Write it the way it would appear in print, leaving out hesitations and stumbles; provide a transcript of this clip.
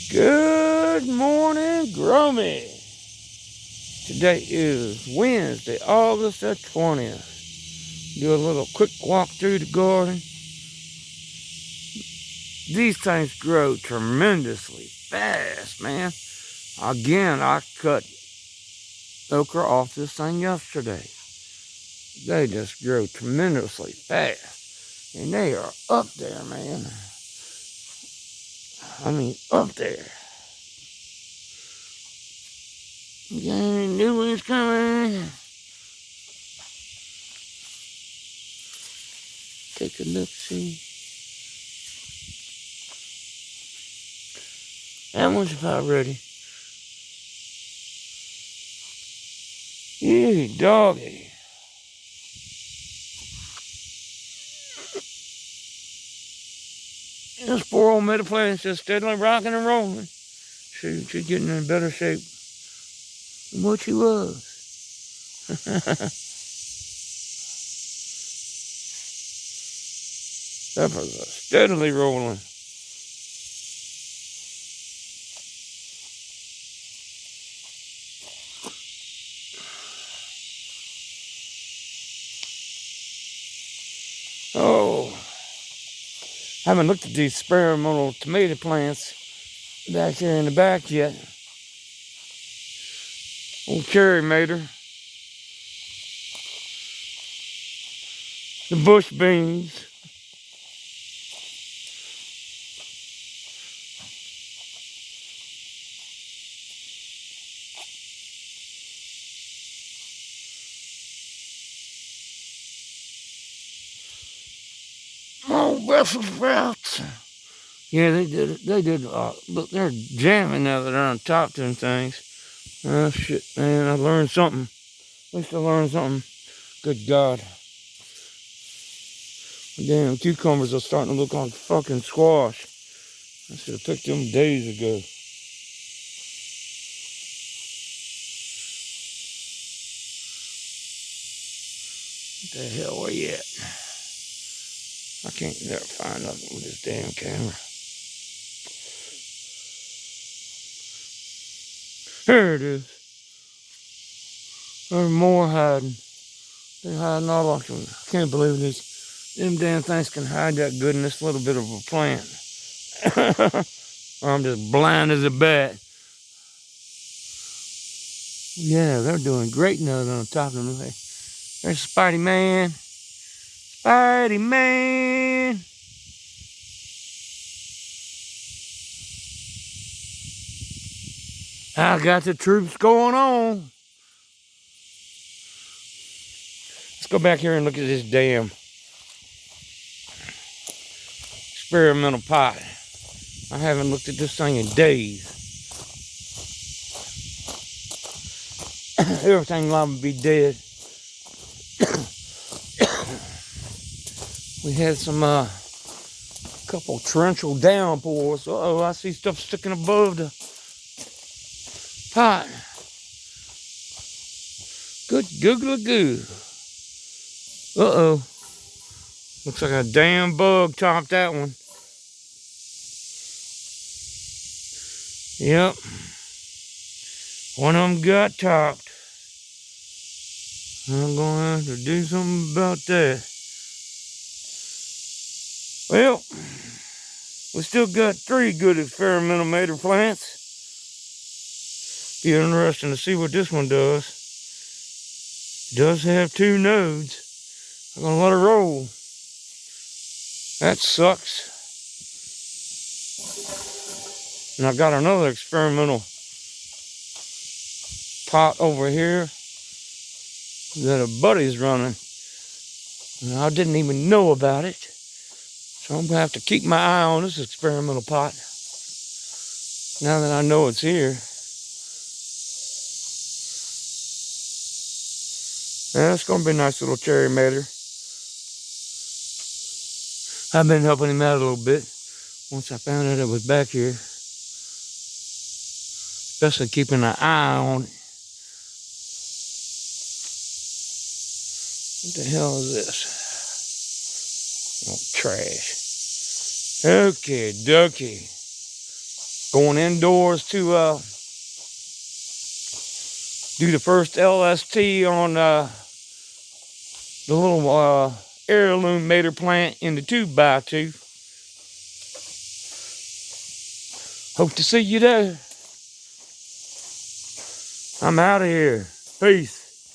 Good morning, Grommy. Today is Wednesday, August the 20th. Do a little quick walk through the garden. These things grow tremendously fast, man. Again, I cut okra off this thing yesterday. They just grow tremendously fast. And they are up there, man. I mean, up there. Okay, new one's coming. Take a look, see. That one's about ready. You doggy. This poor old meadow plant's just steadily rocking and rolling. She's getting in better shape than what she was. Peppers are steadily rolling. Oh, I haven't looked at these experimental tomato plants back here in the back yet. Old cherry mater. The bush beans. Oh, Brussels sprouts. Yeah, they did it. They did. Look, they're jamming now that they're on top of them things. Oh, shit, man. I learned something. At least I learned something. Good God. Damn, cucumbers are starting to look like fucking squash. I should have picked them days ago. What the hell are you at? I can't never find nothing with this damn camera. Here it is. There's more hiding. They're hiding all of them. I can't believe this. Them damn things can hide that good in this little bit of a plant. I'm just blind as a bat. Yeah, they're doing great now on top of them. There's Spidey Man. Spidey Man. I got the troops going on. Let's go back here and look at this damn experimental pot. I haven't looked at this thing in days. Everything liable to be dead. We had some couple torrential downpours. Uh-oh, I see stuff sticking above the pot. Good googly goo. Uh-oh. Looks like a damn bug topped that one. Yep. One of them got topped. I'm going to have to do something about that. Well, we still got 3 good experimental mater plants. Be interesting to see what this one does. It does have 2 nodes. I'm gonna let it roll. That sucks. And I got another experimental pot over here that a buddy's running. And I didn't even know about it. So I'm gonna have to keep my eye on this experimental pot. Now that I know it's here. Yeah, it's gonna be a nice little cherry mater. I've been helping him out a little bit once I found out it was back here. Especially keeping an eye on it. What the hell is this? Oh, trash. Okay, dokie. Going indoors to do the first LST on the little heirloom mater plant in the 2x2. Hope to see you there. I'm out of here. Peace.